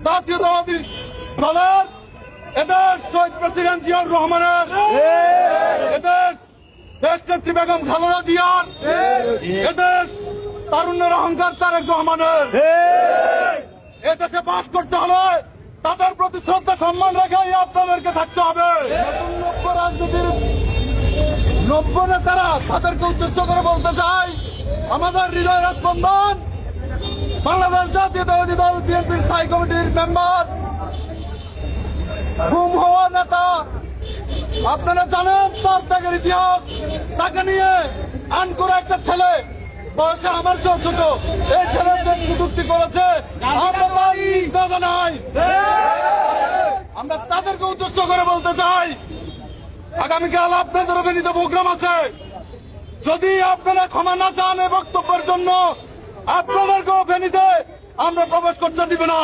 জাতীয়তাবাদী দলের, এদেশ শহীদ প্রেসিডেন্ট জিয়াউর রহমানের, এদেশ দেশনেত্রী বেগম খালেদা জিয়ার, এদেশ তারুণ্যের অহংকার তারেক রহমানের। এদেশে বাস করতে হলে তাদের প্রতি শ্রদ্ধা সম্মান রেখেই আপনাদেরকে থাকতে হবে। নব্য রাজনীতির নব্য নেতারা তাদেরকে উদ্দেশ্য করে বলতে চাই, আমাদের হৃদয়ের স্পন্দন বাংলাদেশ জাতীয়তাবাদী দল বিএনপির স্থায়ী কমিটির মেম্বার, গুম হওয়া নেতা, আপনারা জানেন তার ত্যাগের ইতিহাস। তাকে নিয়ে আন করে একটা ছেলে, বয়সে আমার চেয়ে ছোট, এই ছেলের যে কটূক্তি করেছে, আমরা তাদেরকে উদ্দেশ্য করে বলতে চাই, আগামীকাল আপনাদের অভিনীত প্রোগ্রাম আছে। যদি আপনারা ক্ষমা না চান এই বক্তব্যের জন্য, আপনাদেরকেও ফেনীতে আমরা প্রবেশ করতে দিব না।